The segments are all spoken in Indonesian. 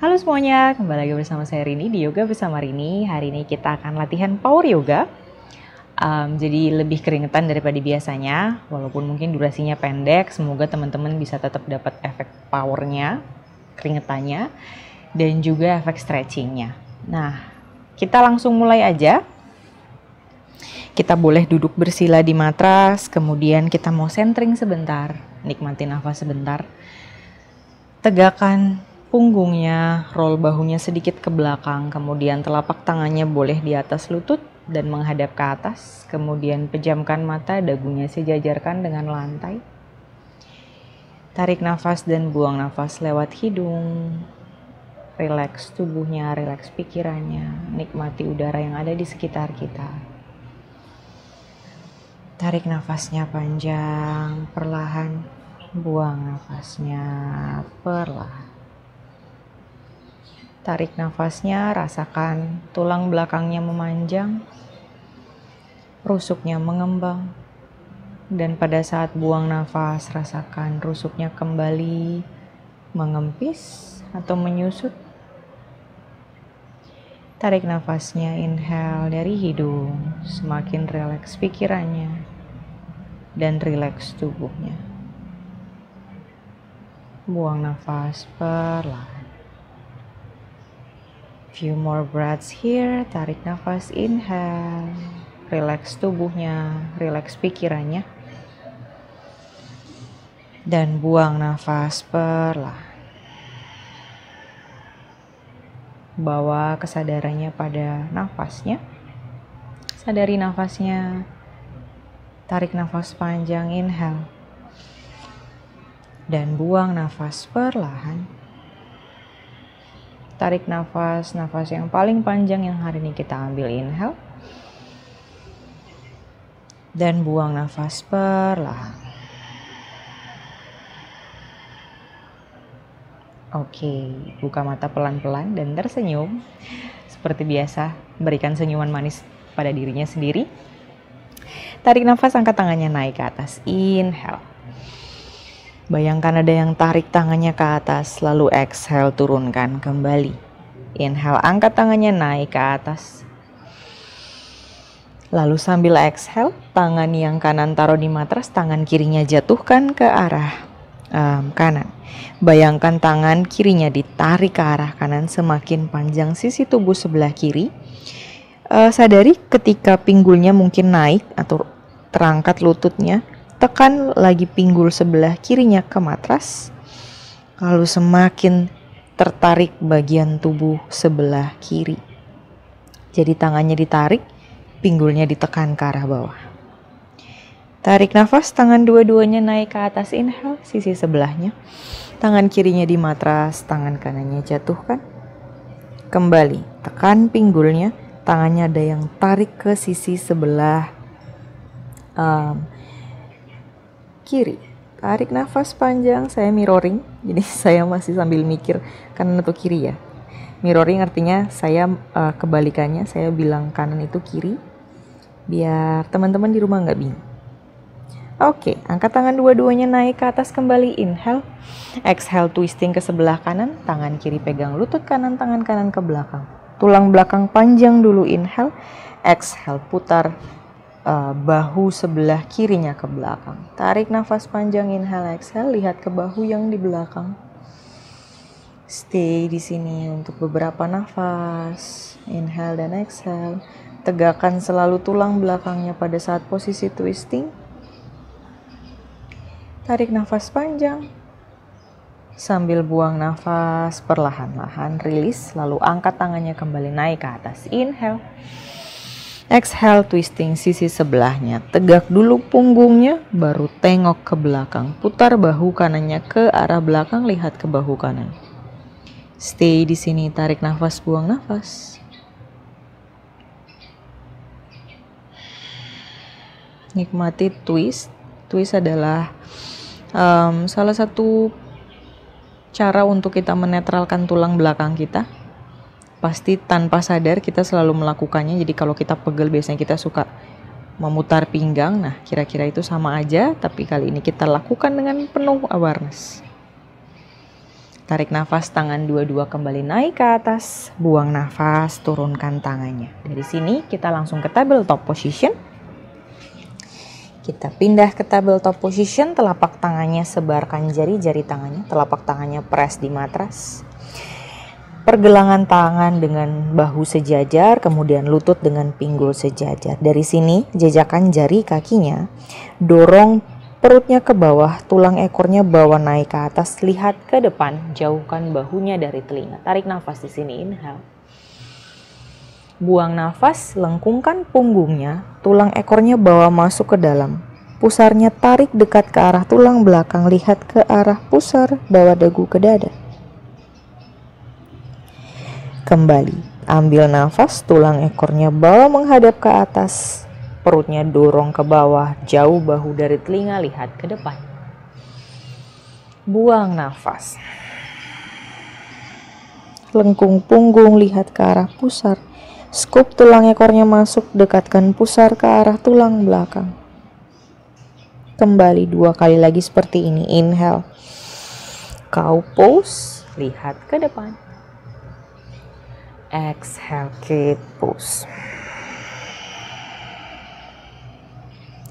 Halo semuanya, kembali lagi bersama saya Rini di Yoga Bersama Rini. Hari ini kita akan latihan power yoga. Jadi lebih keringetan daripada biasanya, walaupun mungkin durasinya pendek. Semoga teman-teman bisa tetap dapat efek powernya, keringetannya, dan juga efek stretchingnya. Nah, kita langsung mulai aja. Kita boleh duduk bersila di matras, kemudian kita mau centering sebentar, nikmati nafas sebentar. Tegakkan punggungnya, roll bahunya sedikit ke belakang, kemudian telapak tangannya boleh di atas lutut dan menghadap ke atas, kemudian pejamkan mata, dagunya sejajarkan dengan lantai. Tarik nafas dan buang nafas lewat hidung. Rileks tubuhnya, rileks pikirannya, nikmati udara yang ada di sekitar kita. Tarik nafasnya panjang, perlahan, buang nafasnya perlahan. Tarik nafasnya, rasakan tulang belakangnya memanjang, rusuknya mengembang, dan pada saat buang nafas, rasakan rusuknya kembali mengempis atau menyusut. Tarik nafasnya, inhale dari hidung, semakin rileks pikirannya dan rileks tubuhnya. Buang nafas perlahan. Few more breaths here. Tarik nafas, inhale, relax tubuhnya, relax pikirannya, dan buang nafas perlahan. Bawa kesadarannya pada nafasnya, sadari nafasnya. Tarik nafas panjang, inhale, dan buang nafas perlahan. Tarik nafas yang paling panjang yang hari ini kita ambil, inhale. Dan buang nafas perlahan. Oke, buka mata pelan-pelan dan tersenyum. Seperti biasa, berikan senyuman manis pada dirinya sendiri. Tarik nafas, angkat tangannya naik ke atas, inhale. Bayangkan ada yang tarik tangannya ke atas, lalu exhale, turunkan kembali. Inhale, angkat tangannya naik ke atas. Lalu sambil exhale, tangan yang kanan taruh di matras, tangan kirinya jatuhkan ke arah kanan. Bayangkan tangan kirinya ditarik ke arah kanan, semakin panjang sisi tubuh sebelah kiri. Sadari ketika pinggulnya mungkin naik atau terangkat lututnya. Tekan lagi pinggul sebelah kirinya ke matras, lalu semakin tertarik bagian tubuh sebelah kiri. Jadi tangannya ditarik, pinggulnya ditekan ke arah bawah. Tarik nafas, tangan dua-duanya naik ke atas, inhale, sisi sebelahnya. Tangan kirinya di matras, tangan kanannya jatuhkan. Kembali, tekan pinggulnya, tangannya ada yang tarik ke sisi sebelah kiri. Tarik nafas panjang, saya mirroring, jadi saya masih sambil mikir kanan atau kiri ya. Mirroring artinya saya kebalikannya, saya bilang kanan itu kiri, biar teman-teman di rumah nggak bingung. Oke, angkat tangan dua-duanya naik ke atas kembali, inhale. Exhale, twisting ke sebelah kanan, tangan kiri pegang lutut kanan, tangan kanan ke belakang. Tulang belakang panjang dulu, inhale. Exhale, putar bahu sebelah kirinya ke belakang. Tarik nafas panjang, inhale, exhale, lihat ke bahu yang di belakang. Stay di sini untuk beberapa nafas. Inhale dan exhale. Tegakkan selalu tulang belakangnya pada saat posisi twisting. Tarik nafas panjang. Sambil buang nafas perlahan-lahan, rilis, lalu angkat tangannya kembali naik ke atas. Inhale. Exhale, twisting sisi sebelahnya. Tegak dulu punggungnya, baru tengok ke belakang. Putar bahu kanannya ke arah belakang, lihat ke bahu kanan. Stay di sini, tarik nafas, buang nafas. Nikmati twist. Twist adalah salah satu cara untuk kita menetralkan tulang belakang kita. Pasti tanpa sadar kita selalu melakukannya. Jadi kalau kita pegel biasanya kita suka memutar pinggang. Nah, kira-kira itu sama aja, tapi kali ini kita lakukan dengan penuh awareness. Tarik nafas, tangan dua-dua kembali naik ke atas. Buang nafas, turunkan tangannya. Dari sini kita langsung ke tabletop position. Kita pindah ke tabletop position, telapak tangannya sebarkan jari-jari tangannya. Telapak tangannya press di matras. Pergelangan tangan dengan bahu sejajar, kemudian lutut dengan pinggul sejajar. Dari sini, jajakan jari kakinya, dorong perutnya ke bawah, tulang ekornya bawa naik ke atas, lihat ke depan, jauhkan bahunya dari telinga. Tarik nafas di sini, inhale. Buang nafas, lengkungkan punggungnya, tulang ekornya bawa masuk ke dalam. Pusarnya tarik dekat ke arah tulang belakang, lihat ke arah pusar, bawa dagu ke dada. Kembali, ambil nafas, tulang ekornya bawa menghadap ke atas. Perutnya dorong ke bawah, jauh bahu dari telinga, lihat ke depan. Buang nafas. Lengkung punggung, lihat ke arah pusar. Scoop tulang ekornya masuk, dekatkan pusar ke arah tulang belakang. Kembali 2 kali lagi seperti ini. Inhale. Cow pose, lihat ke depan. Exhale, cat pose.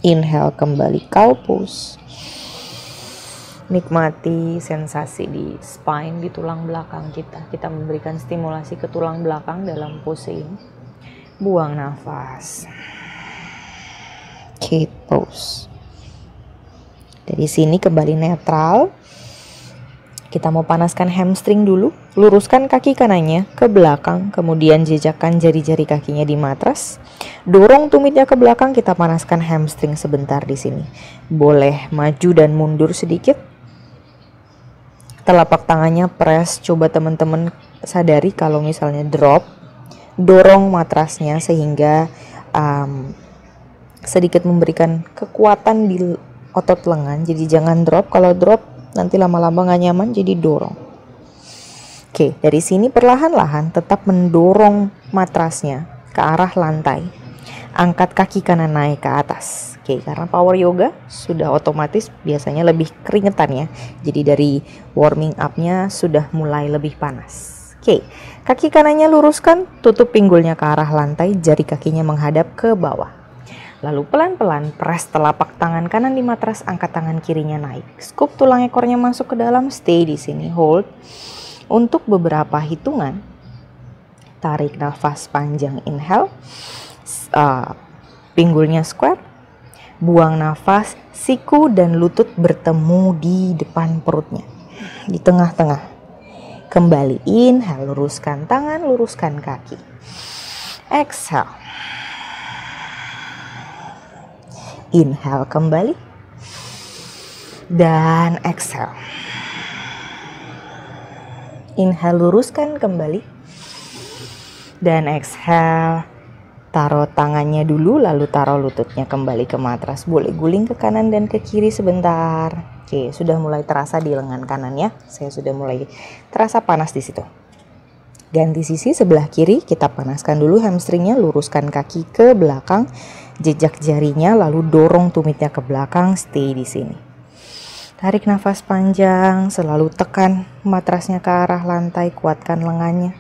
Inhale, kembali cow pose. Nikmati sensasi di spine, di tulang belakang kita. Kita memberikan stimulasi ke tulang belakang dalam pose ini. Buang nafas. Cat pose. Dari sini kembali netral. Kita mau panaskan hamstring dulu. Luruskan kaki kanannya ke belakang, kemudian jejakkan jari-jari kakinya di matras. Dorong tumitnya ke belakang, kita panaskan hamstring sebentar di sini. Boleh maju dan mundur sedikit. Telapak tangannya press, coba teman-teman sadari kalau misalnya drop, dorong matrasnya sehingga sedikit memberikan kekuatan di otot lengan. Jadi jangan drop, kalau drop nanti lama-lama gak nyaman, jadi dorong. Oke, dari sini perlahan-lahan tetap mendorong matrasnya ke arah lantai. Angkat kaki kanan naik ke atas. Oke, karena power yoga sudah otomatis biasanya lebih keringetan ya. Jadi dari warming up-nya sudah mulai lebih panas. Oke, kaki kanannya luruskan, tutup pinggulnya ke arah lantai, jari kakinya menghadap ke bawah. Lalu pelan-pelan press telapak tangan kanan di matras, angkat tangan kirinya naik. Scoop tulang ekornya masuk ke dalam, stay di sini, hold. Untuk beberapa hitungan, tarik nafas panjang, inhale. Pinggulnya square. Buang nafas, siku dan lutut bertemu di depan perutnya. Di tengah-tengah. Kembali, inhale, luruskan tangan, luruskan kaki. Exhale. Inhale kembali. Dan exhale. Inhale, luruskan kembali. Dan exhale. Taruh tangannya dulu, lalu taruh lututnya kembali ke matras. Boleh guling ke kanan dan ke kiri sebentar. Oke, sudah mulai terasa di lengan kanan ya. Saya sudah mulai terasa panas di situ. Ganti sisi sebelah kiri, kita panaskan dulu hamstringnya, luruskan kaki ke belakang. Jejak jarinya, lalu dorong tumitnya ke belakang, stay di sini. Tarik nafas panjang, selalu tekan matrasnya ke arah lantai, kuatkan lengannya.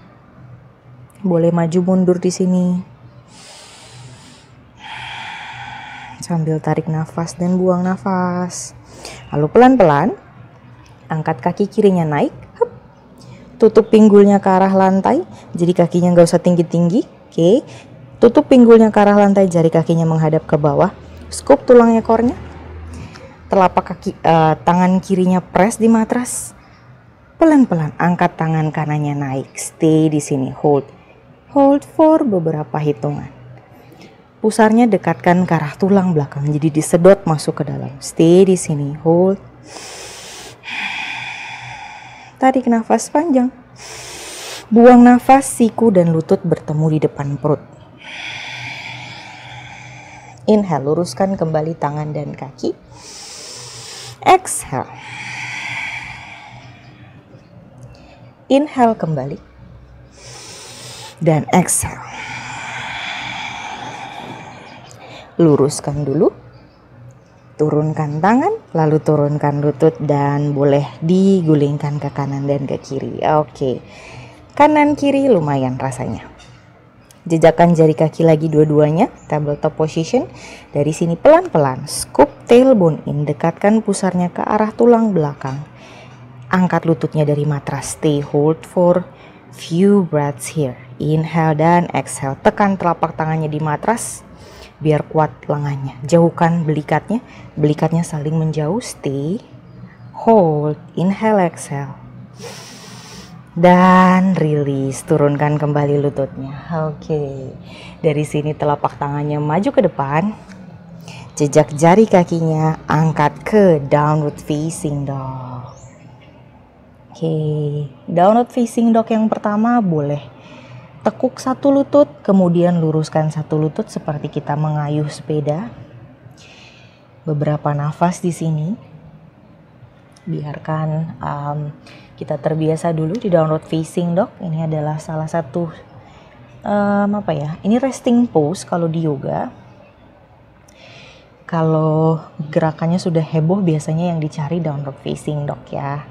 Boleh maju mundur di sini. Sambil tarik nafas dan buang nafas. Lalu pelan-pelan, angkat kaki kirinya naik. Hup. Tutup pinggulnya ke arah lantai, jadi kakinya nggak usah tinggi-tinggi. Oke. Tutup pinggulnya ke arah lantai, jari kakinya menghadap ke bawah. Scoop tulang ekornya. Telapak kaki tangan kirinya press di matras. Pelan-pelan angkat tangan kanannya naik. Stay di sini, hold. Hold for beberapa hitungan. Pusarnya dekatkan ke arah tulang belakang, jadi disedot masuk ke dalam. Stay di sini, hold. Tarik nafas panjang. Buang nafas, siku dan lutut bertemu di depan perut. Inhale, luruskan kembali tangan dan kaki. Exhale. Inhale kembali. Dan exhale. Luruskan dulu. Turunkan tangan, lalu turunkan lutut dan boleh digulingkan ke kanan dan ke kiri. Oke, kanan kiri lumayan rasanya. Jejakkan jari kaki lagi dua-duanya, tabletop position. Dari sini pelan-pelan, scoop tailbone in, dekatkan pusarnya ke arah tulang belakang. Angkat lututnya dari matras, stay hold for few breaths here. Inhale dan exhale, tekan telapak tangannya di matras biar kuat lengannya. Jauhkan belikatnya saling menjauh, stay, hold, inhale, exhale. Dan release, turunkan kembali lututnya. Oke, dari sini telapak tangannya maju ke depan. Jejak jari kakinya angkat ke downward facing dog. Oke, downward facing dog yang pertama boleh tekuk satu lutut, kemudian luruskan satu lutut seperti kita mengayuh sepeda. Beberapa nafas di sini. Biarkan kita terbiasa dulu di downward facing dog. Ini adalah salah satu ini resting pose kalau di yoga. Kalau gerakannya sudah heboh biasanya yang dicari downward facing dog ya.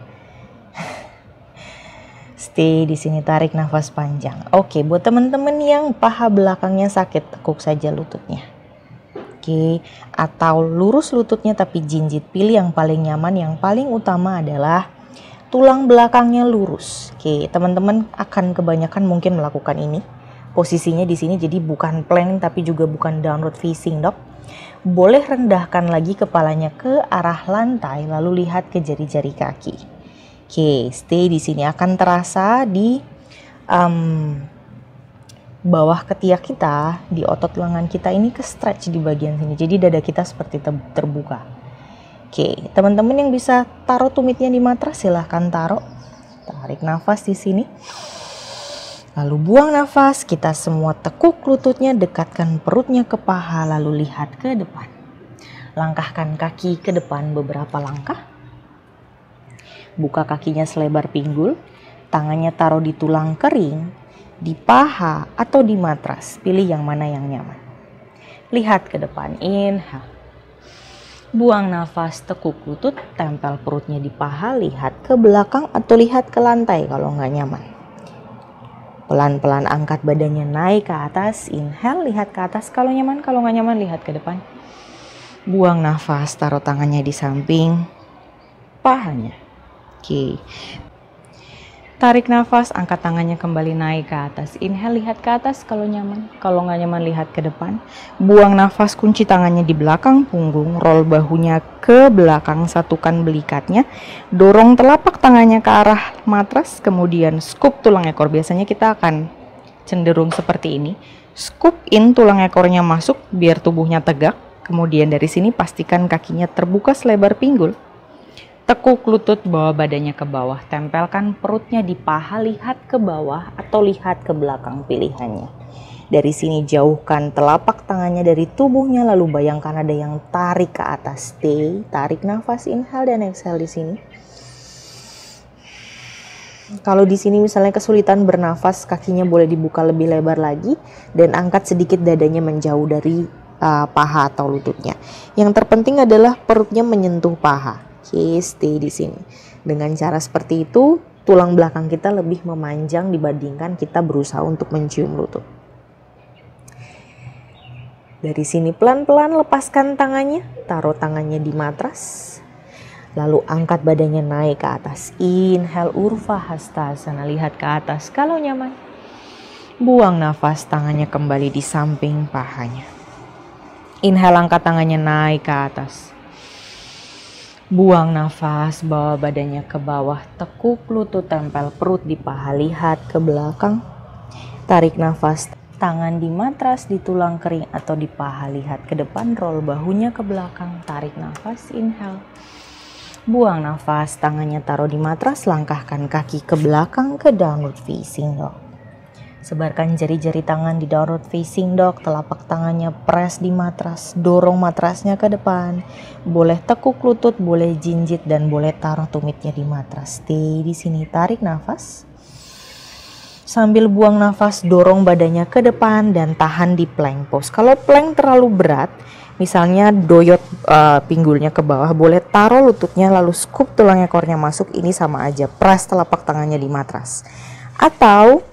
Stay di sini, tarik nafas panjang. Oke, buat teman-teman yang paha belakangnya sakit, tekuk saja lututnya. Oke, atau lurus lututnya tapi jinjit. Pilih yang paling nyaman. Yang paling utama adalah tulang belakangnya lurus. Oke, teman-teman akan kebanyakan mungkin melakukan ini. Posisinya di sini jadi bukan plank tapi juga bukan downward facing dog. Boleh rendahkan lagi kepalanya ke arah lantai lalu lihat ke jari-jari kaki. Oke, stay di sini, akan terasa di bawah ketiak kita, di otot lengan kita ini ke stretch di bagian sini. Jadi dada kita seperti terbuka. Oke, teman-teman yang bisa taruh tumitnya di matras silahkan taruh. Tarik nafas di sini. Lalu buang nafas, kita semua tekuk lututnya, dekatkan perutnya ke paha lalu lihat ke depan. Langkahkan kaki ke depan beberapa langkah. Buka kakinya selebar pinggul, tangannya taruh di tulang kering, di paha atau di matras. Pilih yang mana yang nyaman. Lihat ke depan, inhale. Buang nafas, tekuk lutut, tempel perutnya di paha, lihat ke belakang atau lihat ke lantai kalau nggak nyaman. Pelan-pelan angkat badannya naik ke atas, inhale, lihat ke atas kalau nyaman, kalau nggak nyaman lihat ke depan. Buang nafas, taruh tangannya di samping pahanya. Oke, tarik nafas, angkat tangannya kembali naik ke atas. Inhale, lihat ke atas kalau nyaman. Kalau nggak nyaman, lihat ke depan. Buang nafas, kunci tangannya di belakang punggung. Roll bahunya ke belakang, satukan belikatnya. Dorong telapak tangannya ke arah matras. Kemudian scoop tulang ekor. Biasanya kita akan cenderung seperti ini. Scoop in, tulang ekornya masuk biar tubuhnya tegak. Kemudian dari sini pastikan kakinya terbuka selebar pinggul. Tekuk lutut, bawa badannya ke bawah, tempelkan perutnya di paha, lihat ke bawah atau lihat ke belakang pilihannya. Dari sini jauhkan telapak tangannya dari tubuhnya, lalu bayangkan ada yang tarik ke atas. Stay, tarik nafas, inhale dan exhale di sini. Kalau di sini misalnya kesulitan bernafas, kakinya boleh dibuka lebih lebar lagi dan angkat sedikit dadanya menjauh dari paha atau lututnya. Yang terpenting adalah perutnya menyentuh paha. Oke, stay di sini. Dengan cara seperti itu, tulang belakang kita lebih memanjang dibandingkan kita berusaha untuk mencium lutut. Dari sini pelan-pelan lepaskan tangannya, taruh tangannya di matras. Lalu angkat badannya naik ke atas. Inhale, Urdhva Hastasana, lihat ke atas kalau nyaman. Buang nafas, tangannya kembali di samping pahanya. Inhale, angkat tangannya naik ke atas. Buang nafas, bawa badannya ke bawah, tekuk lutut, tempel perut di paha, lihat ke belakang. Tarik nafas, tangan di matras, di tulang kering atau di paha, lihat ke depan, roll bahunya ke belakang, tarik nafas, inhale. Buang nafas, tangannya taruh di matras, langkahkan kaki ke belakang ke downward facing dog. Sebarkan jari-jari tangan di downward facing dog, telapak tangannya press di matras, dorong matrasnya ke depan. Boleh tekuk lutut, boleh jinjit dan boleh taruh tumitnya di matras. Stay di sini, tarik nafas. Sambil buang nafas, dorong badannya ke depan dan tahan di plank pose. Kalau plank terlalu berat, Misalnya doyot pinggulnya ke bawah, boleh taruh lututnya lalu scoop tulang ekornya masuk, ini sama aja, press telapak tangannya di matras. Atau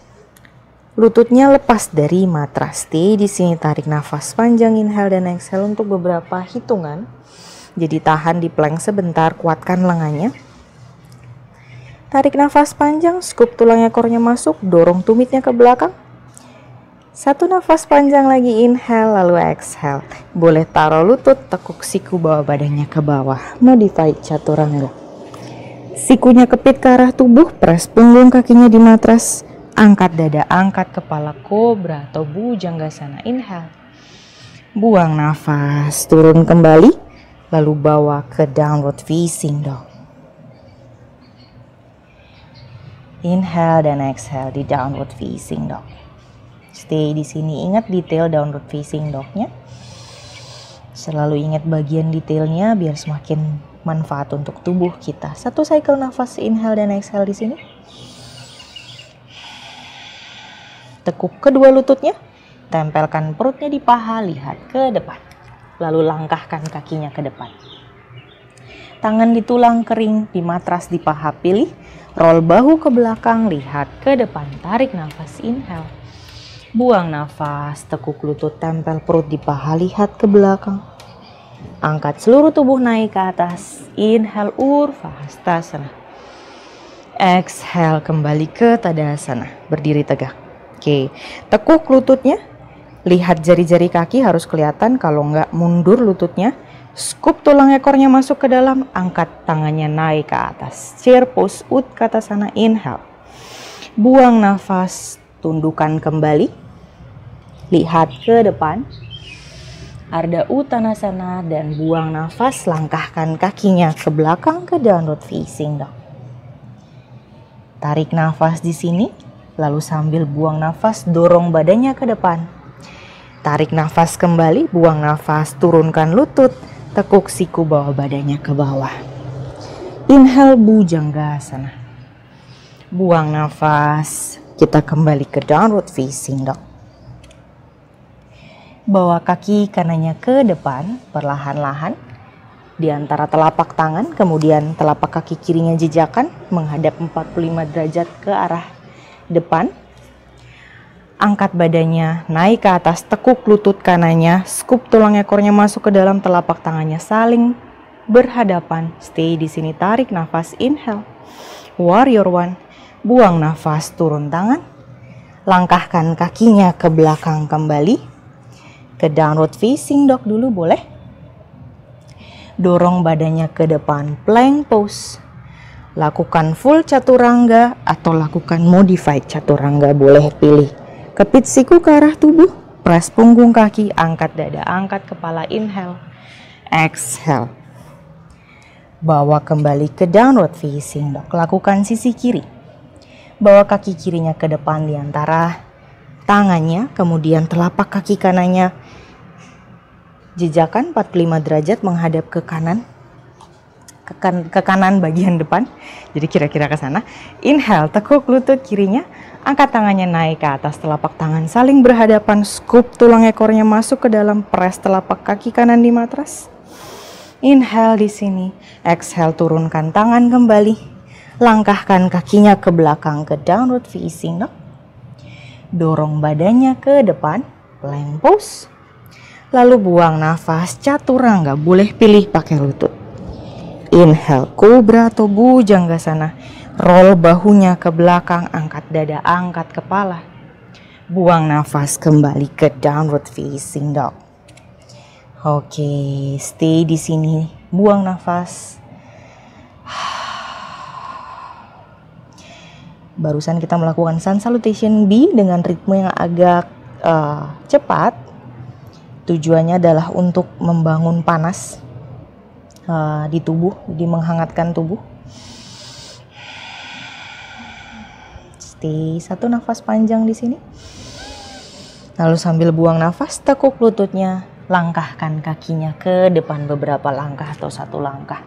lututnya lepas dari matras. Stay di sini, tarik nafas panjang, inhale dan exhale untuk beberapa hitungan. Jadi tahan di plank sebentar, kuatkan lengannya. Tarik nafas panjang, scoop tulang ekornya masuk, dorong tumitnya ke belakang. Satu nafas panjang lagi, inhale lalu exhale. Boleh taruh lutut, tekuk siku, bawa badannya ke bawah. Modified chaturanga. Sikunya kepit ke arah tubuh, press punggung kakinya di matras. Angkat dada, angkat kepala, kobra atau bhujangasana. Inhale. Buang nafas, turun kembali. Lalu bawa ke downward facing dog. Inhale dan exhale di downward facing dog. Stay di sini, ingat detail downward facing dognya. Selalu ingat bagian detailnya biar semakin manfaat untuk tubuh kita. Satu cycle nafas inhale dan exhale di sini. Tekuk kedua lututnya, tempelkan perutnya di paha, lihat ke depan. Lalu langkahkan kakinya ke depan. Tangan di tulang kering, di matras di paha, pilih. Roll bahu ke belakang, lihat ke depan. Tarik nafas, inhale. Buang nafas, tekuk lutut, tempel perut di paha, lihat ke belakang. Angkat seluruh tubuh naik ke atas. Inhale, Urdhva Hastasana. Exhale, kembali ke Tadasana. Berdiri tegak. Oke, tekuk lututnya. Lihat jari-jari kaki harus kelihatan, kalau enggak mundur lututnya. Scoop tulang ekornya masuk ke dalam, angkat tangannya naik ke atas. Chair pose Utkatasana, inhale. Buang nafas, tundukkan kembali. Lihat ke depan. Ardha Uttanasana dan buang nafas, langkahkan kakinya ke belakang ke downward facing dog. Tarik nafas di sini, lalu sambil buang nafas dorong badannya ke depan. Tarik nafas kembali, buang nafas, turunkan lutut, tekuk siku, bawa badannya ke bawah. Inhale, Bhujangasana. Buang nafas, kita kembali ke downward facing dog. Bawa kaki kanannya ke depan, perlahan-lahan. Di antara telapak tangan, kemudian telapak kaki kirinya jejakan, menghadap 45 derajat ke arah depan. Angkat badannya, naik ke atas, tekuk lutut kanannya, scoop tulang ekornya masuk ke dalam, telapak tangannya saling berhadapan. Stay di sini, tarik nafas, inhale. Warrior One. Buang nafas, turun tangan. Langkahkan kakinya ke belakang kembali. Ke downward facing dog dulu boleh. Dorong badannya ke depan, plank pose. Lakukan full chaturanga atau lakukan modified chaturanga, boleh pilih. Kepit siku ke arah tubuh, press punggung kaki, angkat dada, angkat kepala, inhale. Exhale. Bawa kembali ke downward facing dog. Lakukan sisi kiri. Bawa kaki kirinya ke depan di antara tangannya, kemudian telapak kaki kanannya jejakan 45 derajat menghadap ke kanan. Ke kanan bagian depan. Jadi kira-kira ke sana. Inhale, tekuk lutut kirinya, angkat tangannya naik ke atas, telapak tangan saling berhadapan, scoop tulang ekornya masuk ke dalam, press telapak kaki kanan di matras. Inhale di sini, exhale, turunkan tangan kembali. Langkahkan kakinya ke belakang ke downward facing dog. Dorong badannya ke depan, plank pose. Lalu buang nafas, chaturanga, boleh pilih pakai lutut. Inhale, kobra atau bhujangasana. Roll bahunya ke belakang, angkat dada, angkat kepala. Buang nafas, kembali ke downward facing dog. Oke, stay di sini, buang nafas. Barusan kita melakukan sun salutation B dengan ritme yang agak cepat. Tujuannya adalah untuk membangun panas di tubuh, di menghangatkan tubuh. Stay, satu nafas panjang di sini. Lalu sambil buang nafas, tekuk lututnya, langkahkan kakinya ke depan beberapa langkah atau satu langkah.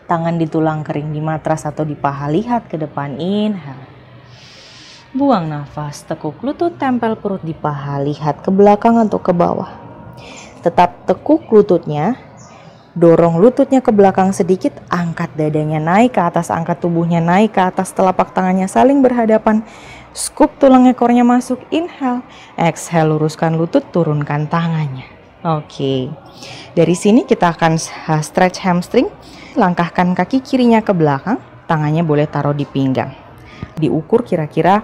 Tangan di tulang kering, di matras atau di paha, lihat ke depan, inhale. Buang nafas, tekuk lutut, tempel perut di paha, lihat ke belakang atau ke bawah. Tetap tekuk lututnya, dorong lututnya ke belakang sedikit, angkat dadanya naik ke atas, angkat tubuhnya naik ke atas, telapak tangannya saling berhadapan. Scoop tulang ekornya masuk, inhale, exhale, luruskan lutut, turunkan tangannya. Oke, dari sini kita akan stretch hamstring. Langkahkan kaki kirinya ke belakang, tangannya boleh taruh di pinggang. Diukur kira-kira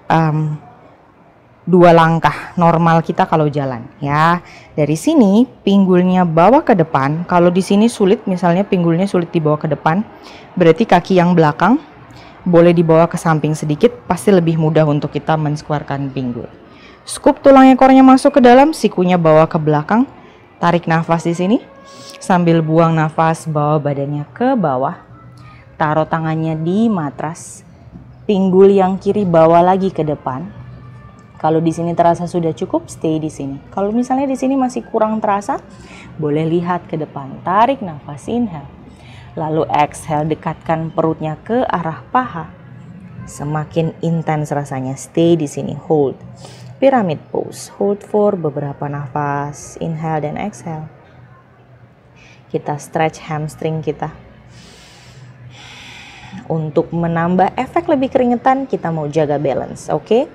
2 langkah normal kita kalau jalan ya. Dari sini pinggulnya bawa ke depan. Kalau di sini sulit, misalnya pinggulnya sulit dibawa ke depan, berarti kaki yang belakang boleh dibawa ke samping sedikit, pasti lebih mudah untuk kita menskuarkan pinggul. Scoop tulang ekornya masuk ke dalam, sikunya bawa ke belakang. Tarik nafas di sini. Sambil buang nafas, bawa badannya ke bawah. Taruh tangannya di matras. Pinggul yang kiri bawa lagi ke depan. Kalau di sini terasa sudah cukup, stay di sini. Kalau misalnya di sini masih kurang terasa, boleh lihat ke depan. Tarik nafas, inhale. Lalu exhale, dekatkan perutnya ke arah paha. Semakin intens rasanya, stay di sini, hold. Pyramid pose, hold for beberapa nafas, inhale dan exhale. Kita stretch hamstring kita. Untuk menambah efek lebih keringetan, kita mau jaga balance, oke?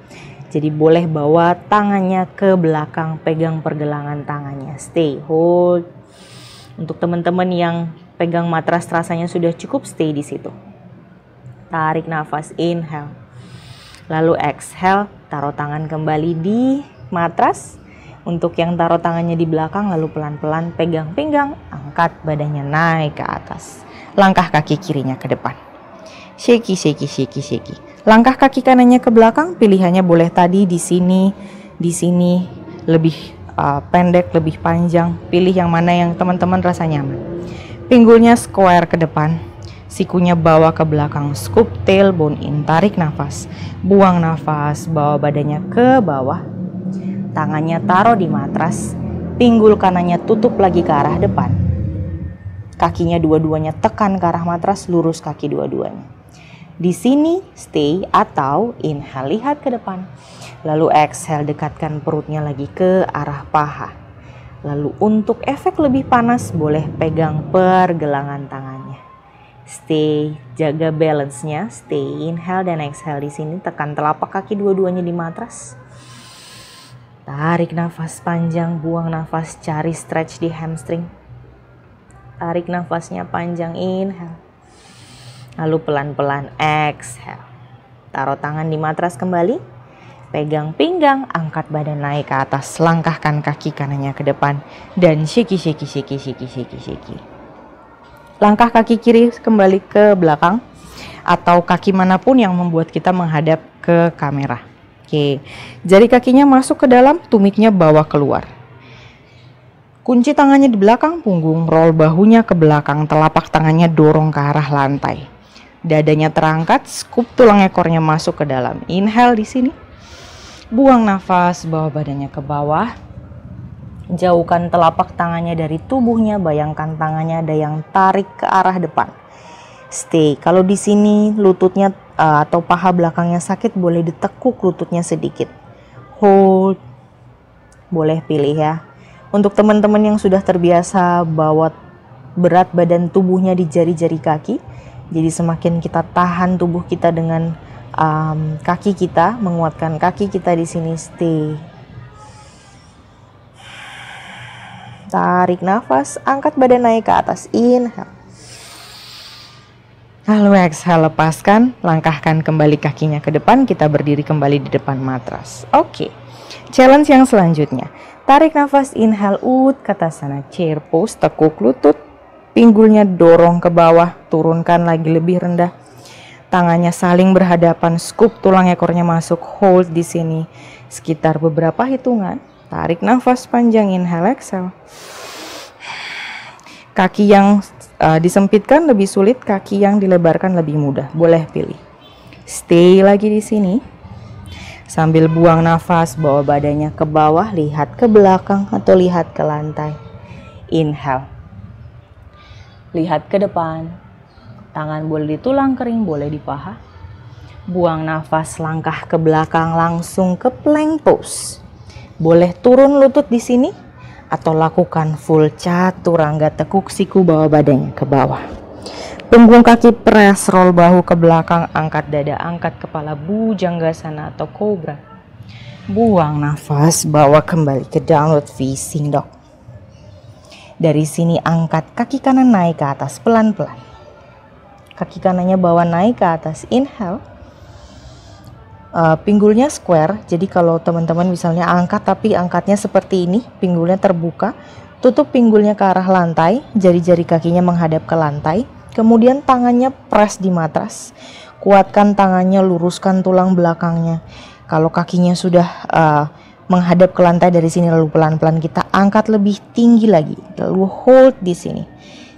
Jadi boleh bawa tangannya ke belakang, pegang pergelangan tangannya, stay, hold. Untuk teman-teman yang pegang matras rasanya sudah cukup, stay di situ. Tarik nafas, inhale. Lalu exhale, taruh tangan kembali di matras. Untuk yang taruh tangannya di belakang, lalu pelan-pelan pegang pinggang, angkat badannya naik ke atas. Langkah kaki kirinya ke depan. Shaky, shaky, shaky, shaky. Langkah kaki kanannya ke belakang, pilihannya boleh tadi di sini, lebih pendek, lebih panjang. Pilih yang mana yang teman-teman rasa nyaman. Pinggulnya square ke depan, sikunya bawa ke belakang, scoop tailbone in, tarik nafas, buang nafas, bawa badannya ke bawah. Tangannya taruh di matras, pinggul kanannya tutup lagi ke arah depan. Kakinya dua-duanya tekan ke arah matras, lurus kaki dua-duanya. Di sini stay atau inhale, lihat ke depan. Lalu exhale, dekatkan perutnya lagi ke arah paha. Lalu untuk efek lebih panas, boleh pegang pergelangan tangannya. Stay, jaga balance-nya, stay, inhale dan exhale di sini. Tekan telapak kaki dua-duanya di matras. Tarik nafas panjang, buang nafas, cari stretch di hamstring. Tarik nafasnya panjang, inhale. Lalu pelan-pelan exhale. Taruh tangan di matras kembali. Pegang pinggang, angkat badan naik ke atas. Langkahkan kaki kanannya ke depan. Dan shaky, shaky, shaky, shaky, shaky, shaky. Langkah kaki kiri kembali ke belakang. Atau kaki manapun yang membuat kita menghadap ke kamera. Oke, jari kakinya masuk ke dalam, tumitnya bawa keluar. Kunci tangannya di belakang punggung, roll bahunya ke belakang, telapak tangannya dorong ke arah lantai. Dadanya terangkat, scoop tulang ekornya masuk ke dalam. Inhale di sini. Buang nafas, bawa badannya ke bawah. Jauhkan telapak tangannya dari tubuhnya, bayangkan tangannya ada yang tarik ke arah depan. Stay. Kalau di sini lututnya atau paha belakangnya sakit, boleh ditekuk lututnya sedikit. Hold. Boleh pilih ya. Untuk teman-teman yang sudah terbiasa bawa berat badan tubuhnya di jari-jari kaki, jadi semakin kita tahan tubuh kita dengan kaki kita, menguatkan kaki kita di sini, stay. Tarik nafas, angkat badan naik ke atas, inhale. Lalu exhale, lepaskan, langkahkan kembali kakinya ke depan, kita berdiri kembali di depan matras. Oke, challenge yang selanjutnya. Tarik nafas, inhale, Utkatasana, chair pose, tekuk lutut, pinggulnya dorong ke bawah, turunkan lagi lebih rendah. Tangannya saling berhadapan, scoop tulang ekornya masuk, hold di sini sekitar beberapa hitungan. Tarik nafas panjang, inhale, exhale. Kaki yang disempitkan lebih sulit, kaki yang dilebarkan lebih mudah, boleh pilih. Stay lagi di sini. Sambil buang nafas, bawa badannya ke bawah, lihat ke belakang atau lihat ke lantai. Inhale. Lihat ke depan. Tangan boleh di tulang kering, boleh di paha. Buang nafas, langkah ke belakang langsung ke plank pose. Boleh turun lutut di sini atau lakukan full chaturanga, tekuk siku, bawa badannya ke bawah. Punggung kaki press, roll bahu ke belakang, angkat dada, angkat kepala, bhujangasana atau cobra. Buang nafas, bawa kembali ke downward facing dog. Dari sini angkat kaki kanan naik ke atas pelan-pelan. Kaki kanannya bawa naik ke atas, inhale. Pinggulnya square, jadi kalau teman-teman misalnya angkat tapi angkatnya seperti ini, pinggulnya terbuka, tutup pinggulnya ke arah lantai, jari-jari kakinya menghadap ke lantai, kemudian tangannya press di matras, kuatkan tangannya, luruskan tulang belakangnya. Kalau kakinya sudah menghadap ke lantai, dari sini lalu pelan-pelan kita angkat lebih tinggi lagi, lalu hold di sini,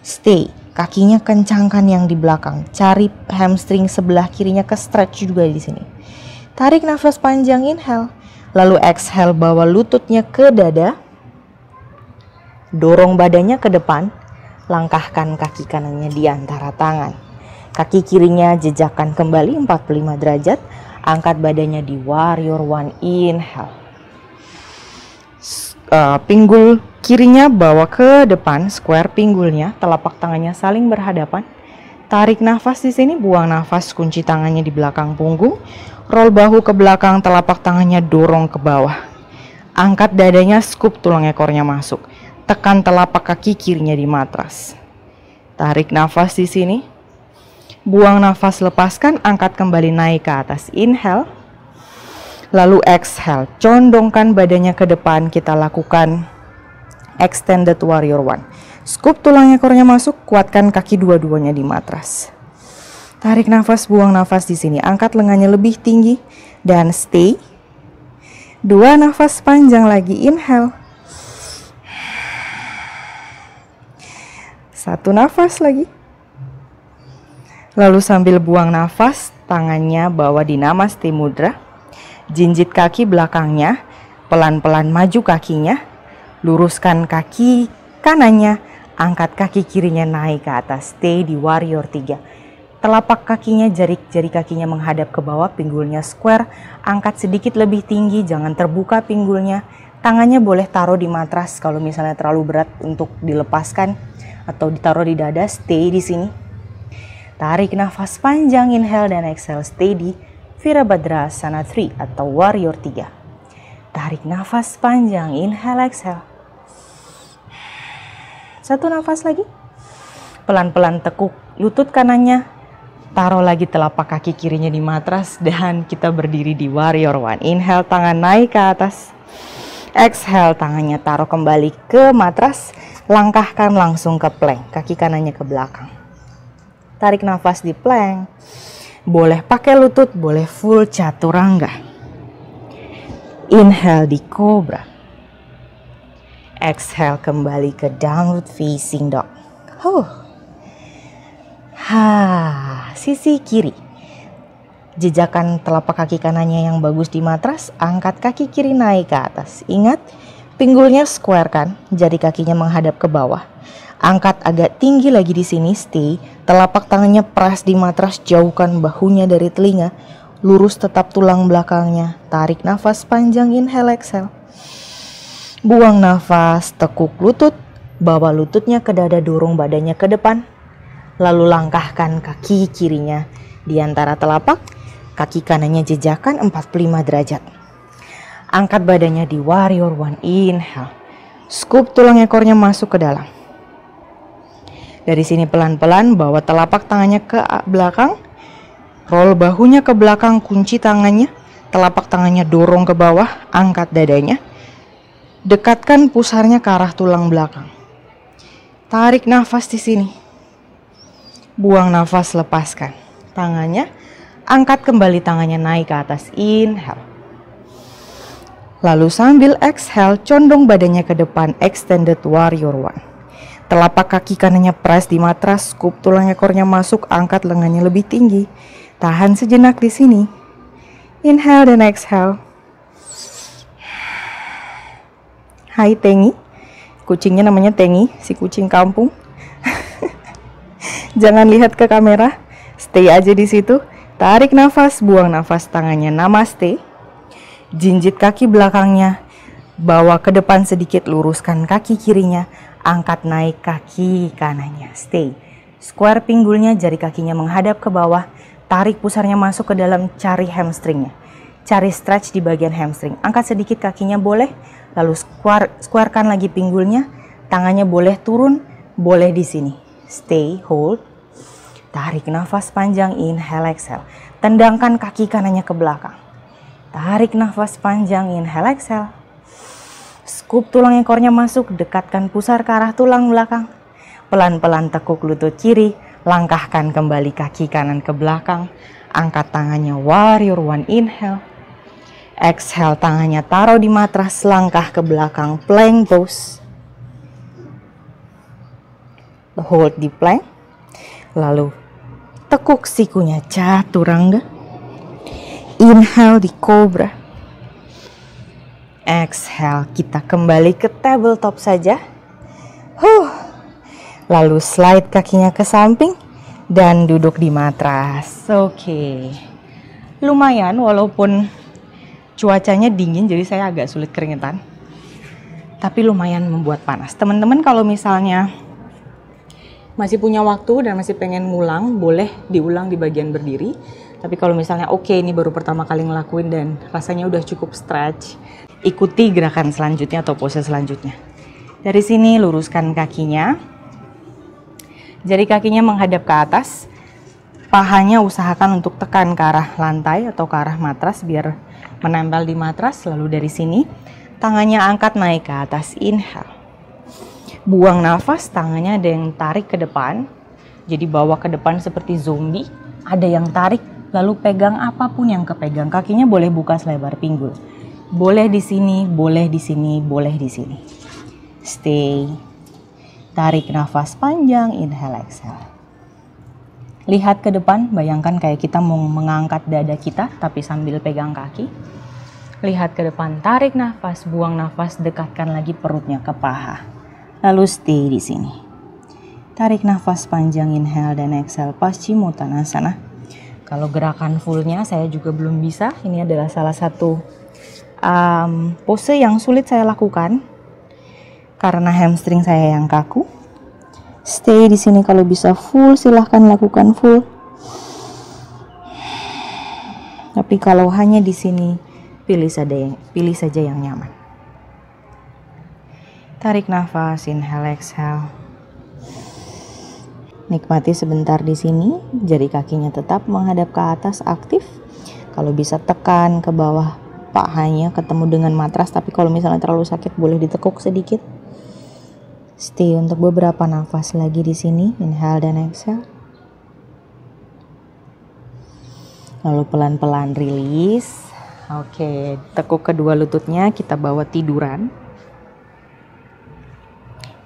stay. Kakinya kencangkan yang di belakang, cari hamstring sebelah kirinya ke stretch juga di sini. Tarik nafas panjang, inhale. Lalu exhale, bawa lututnya ke dada. Dorong badannya ke depan. Langkahkan kaki kanannya di antara tangan. Kaki kirinya jejakkan kembali 45 derajat. Angkat badannya di warrior one, inhale. Pinggul kirinya bawa ke depan, square pinggulnya, telapak tangannya saling berhadapan. Tarik nafas di sini, buang nafas, kunci tangannya di belakang punggung. Roll bahu ke belakang, telapak tangannya dorong ke bawah. Angkat dadanya, scoop tulang ekornya masuk. Tekan telapak kaki kirinya di matras. Tarik nafas di sini. Buang nafas, lepaskan, angkat kembali naik ke atas. Inhale. Lalu exhale, condongkan badannya ke depan. Kita lakukan extended warrior one. Scoop tulang ekornya masuk, kuatkan kaki dua-duanya di matras. Tarik nafas, buang nafas di sini. Angkat lengannya lebih tinggi dan stay. 2 nafas panjang lagi, inhale. 1 nafas lagi. Lalu sambil buang nafas, tangannya bawa di Namaste Mudra. Jinjit kaki belakangnya, pelan-pelan maju kakinya. Luruskan kaki kanannya, angkat kaki kirinya naik ke atas. Stay di warrior 3. Telapak kakinya, jari kakinya menghadap ke bawah, pinggulnya square. Angkat sedikit lebih tinggi, jangan terbuka pinggulnya. Tangannya boleh taruh di matras kalau misalnya terlalu berat untuk dilepaskan, atau ditaruh di dada. Stay di sini. Tarik nafas panjang, inhale dan exhale. Stay di Virabhadrasana 3 atau warrior 3. Tarik nafas panjang, inhale, exhale. 1 nafas lagi. Pelan-pelan tekuk lutut kanannya. Taruh lagi telapak kaki kirinya di matras dan kita berdiri di warrior one. Inhale, tangan naik ke atas. Exhale, tangannya taruh kembali ke matras. Langkahkan langsung ke plank, kaki kanannya ke belakang. Tarik nafas di plank. Boleh pakai lutut, boleh full chaturanga. Inhale di cobra. Exhale, kembali ke downward facing dog. Sisi kiri. Jejakan telapak kaki kanannya yang bagus di matras, angkat kaki kiri naik ke atas. Ingat, pinggulnya square kan, jari kakinya menghadap ke bawah. Angkat agak tinggi lagi di sini, stay. Telapak tangannya press di matras, jauhkan bahunya dari telinga. Lurus tetap tulang belakangnya. Tarik nafas panjang, inhale, exhale. Buang nafas, tekuk lutut. Bawa lututnya ke dada, dorong badannya ke depan. Lalu langkahkan kaki kirinya di antara telapak, kaki kanannya jejakan 45 derajat. Angkat badannya di warrior one, inhale. Scoop tulang ekornya masuk ke dalam. Dari sini pelan-pelan bawa telapak tangannya ke belakang. Roll bahunya ke belakang, kunci tangannya. Telapak tangannya dorong ke bawah, angkat dadanya. Dekatkan pusarnya ke arah tulang belakang. Tarik nafas di sini. Buang nafas, lepaskan. Tangannya, angkat kembali tangannya naik ke atas. Inhale. Lalu sambil exhale, condong badannya ke depan, extended warrior one. Telapak kaki kanannya press di matras, scoop tulang ekornya masuk, angkat lengannya lebih tinggi. Tahan sejenak di sini. Inhale dan exhale. Hai Tengi. Kucingnya namanya Tengi, si kucing kampung. Jangan lihat ke kamera, stay aja di situ. Tarik nafas, buang nafas, tangannya namaste. Jinjit kaki belakangnya, Bawa ke depan sedikit, luruskan kaki kirinya, angkat naik kaki kanannya, stay. Square pinggulnya, jari kakinya menghadap ke bawah, tarik pusarnya masuk ke dalam, cari hamstringnya. Cari stretch di bagian hamstring, angkat sedikit kakinya boleh, lalu squarekan lagi pinggulnya, tangannya boleh turun, boleh di sini. Stay, hold. Tarik nafas panjang, inhale, exhale. Tendangkan kaki kanannya ke belakang. Tarik nafas panjang, inhale, exhale. Scoop tulang ekornya masuk, dekatkan pusar ke arah tulang belakang. Pelan-pelan tekuk lutut kiri, langkahkan kembali kaki kanan ke belakang. Angkat tangannya warrior one, inhale. Exhale, tangannya taruh di matras, langkah ke belakang, plank pose. Hold di plank. Lalu tekuk sikunya, chaturanga. Inhale di cobra. Exhale, kita kembali ke tabletop saja. Lalu slide kakinya ke samping dan duduk di matras. Oke. Lumayan walaupun cuacanya dingin jadi saya agak sulit keringetan. Tapi lumayan membuat panas. Teman-teman kalau misalnya masih punya waktu dan masih pengen ngulang, boleh diulang di bagian berdiri. Tapi kalau misalnya oke, ini baru pertama kali ngelakuin dan rasanya udah cukup stretch, ikuti gerakan selanjutnya atau pose selanjutnya. Dari sini luruskan kakinya. Jari kakinya menghadap ke atas. Pahanya usahakan untuk tekan ke arah lantai atau ke arah matras biar menempel di matras. Lalu dari sini tangannya angkat naik ke atas, inhale. Buang nafas, tangannya ada yang tarik ke depan. Jadi bawa ke depan seperti zombie. Ada yang tarik, lalu pegang apapun yang kepegang. Kakinya boleh buka selebar pinggul. Boleh di sini, boleh di sini, boleh di sini. Stay. Tarik nafas panjang, inhale, exhale. Lihat ke depan, bayangkan kayak kita mau mengangkat dada kita tapi sambil pegang kaki. Lihat ke depan, tarik nafas, buang nafas, dekatkan lagi perutnya ke paha. Lalu stay di sini. Tarik nafas panjang, inhale dan exhale, Paschimottanasana. Kalau gerakan fullnya saya juga belum bisa. Ini adalah salah satu pose yang sulit saya lakukan karena hamstring saya yang kaku. Stay di sini, kalau bisa full silahkan lakukan full. Tapi kalau hanya di sini pilih saja yang nyaman. Tarik nafas, inhale, exhale. Nikmati sebentar di sini, jari kakinya tetap menghadap ke atas, aktif. Kalau bisa tekan ke bawah, pahanya ketemu dengan matras, tapi kalau misalnya terlalu sakit boleh ditekuk sedikit. Stay untuk beberapa nafas lagi di sini, inhale dan exhale. Lalu pelan-pelan rilis. Oke, tekuk kedua lututnya, kita bawa tiduran.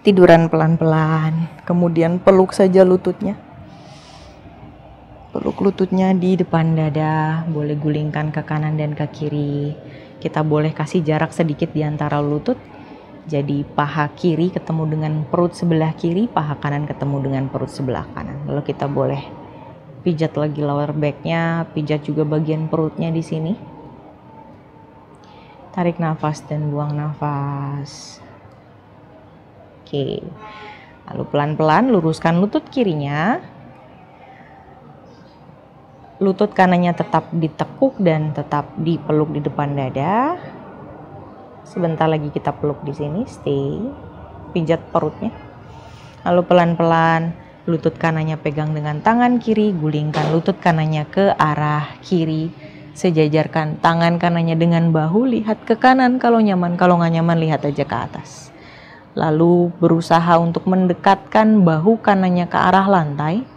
Tiduran pelan-pelan, kemudian peluk saja lututnya. Peluk lututnya di depan dada, boleh gulingkan ke kanan dan ke kiri. Kita boleh kasih jarak sedikit di antara lutut. Jadi paha kiri ketemu dengan perut sebelah kiri, paha kanan ketemu dengan perut sebelah kanan. Lalu kita boleh pijat lagi lower back-nya, pijat juga bagian perutnya di sini. Tarik nafas dan buang nafas. Oke. Lalu pelan-pelan luruskan lutut kirinya. Lutut kanannya tetap ditekuk dan tetap dipeluk di depan dada. Sebentar lagi kita peluk di sini, stay. Pijat perutnya. Lalu pelan-pelan lutut kanannya pegang dengan tangan kiri, gulingkan lutut kanannya ke arah kiri. Sejajarkan tangan kanannya dengan bahu, lihat ke kanan kalau nyaman, kalau nggak nyaman lihat aja ke atas. Lalu berusaha untuk mendekatkan bahu kanannya ke arah lantai.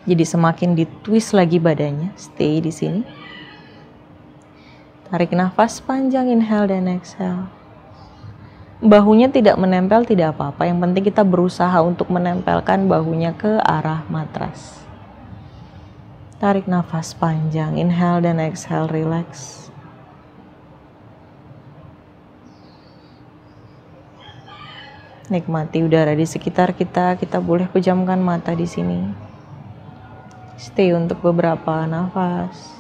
Jadi semakin ditwist lagi badannya, stay di sini. Tarik nafas panjang, inhale dan exhale. Bahunya tidak menempel tidak apa-apa, yang penting kita berusaha untuk menempelkan bahunya ke arah matras. Tarik nafas panjang, inhale dan exhale, relax. Nikmati udara di sekitar kita, kita boleh pejamkan mata di sini. Stay untuk beberapa nafas.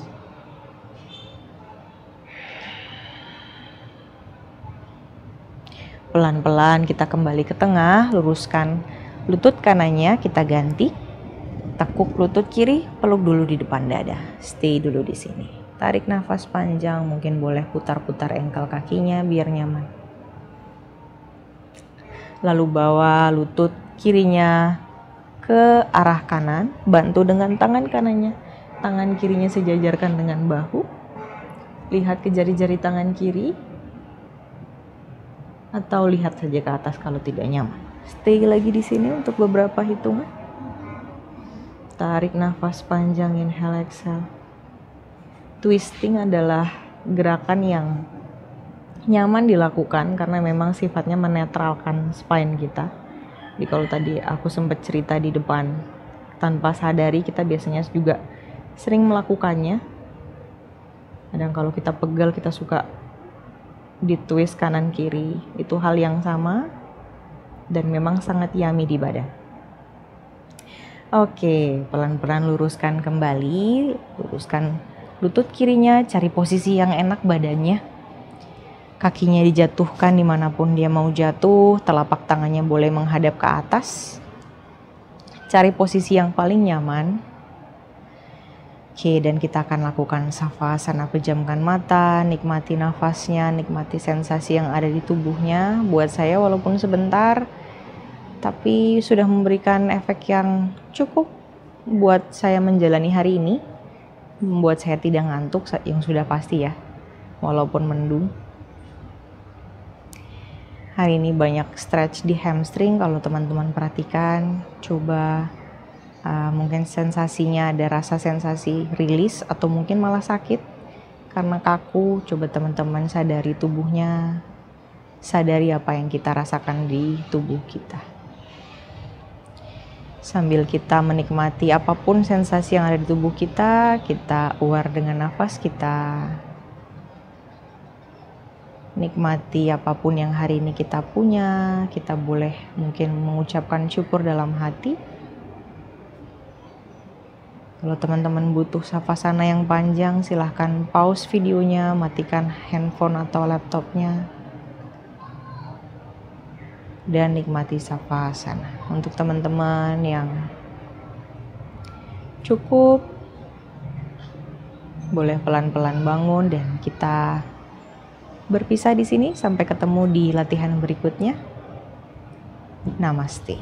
Pelan-pelan kita kembali ke tengah, luruskan lutut kanannya, kita ganti. Tekuk lutut kiri, peluk dulu di depan dada. Stay dulu di sini. Tarik nafas panjang, mungkin boleh putar-putar ankle kakinya biar nyaman. Lalu bawa lutut kirinya ke arah kanan, bantu dengan tangan kanannya. Tangan kirinya sejajarkan dengan bahu. Lihat ke jari-jari tangan kiri. Atau lihat saja ke atas kalau tidak nyaman. Stay lagi di sini untuk beberapa hitungan. Tarik nafas panjang, inhale, exhale. Twisting adalah gerakan yang nyaman dilakukan karena memang sifatnya menetralkan spine kita. Jadi kalau tadi aku sempat cerita di depan, tanpa sadari kita biasanya juga sering melakukannya. Kadang kalau kita pegal kita suka di twist kanan kiri, itu hal yang sama dan memang sangat yummy di badan. Oke, pelan-pelan luruskan kembali, luruskan lutut kirinya, cari posisi yang enak badannya. Kakinya dijatuhkan dimanapun dia mau jatuh, telapak tangannya boleh menghadap ke atas. Cari posisi yang paling nyaman. Oke, dan kita akan lakukan savasana, pejamkan mata, nikmati nafasnya, nikmati sensasi yang ada di tubuhnya. Buat saya walaupun sebentar, tapi sudah memberikan efek yang cukup buat saya menjalani hari ini. Membuat saya tidak ngantuk, yang sudah pasti ya, walaupun mendung. Hari ini banyak stretch di hamstring, kalau teman-teman perhatikan, coba mungkin sensasinya ada rasa sensasi rilis atau mungkin malah sakit karena kaku. Coba teman-teman sadari tubuhnya, sadari apa yang kita rasakan di tubuh kita. Sambil kita menikmati apapun sensasi yang ada di tubuh kita, kita aware dengan nafas, kita nikmati apapun yang hari ini kita punya. Kita boleh mungkin mengucapkan syukur dalam hati. Kalau teman-teman butuh savasana yang panjang, silahkan pause videonya, matikan handphone atau laptopnya, dan nikmati savasana. Untuk teman-teman yang cukup, boleh pelan-pelan bangun dan kita berpisah di sini. Sampai ketemu di latihan berikutnya. Namaste.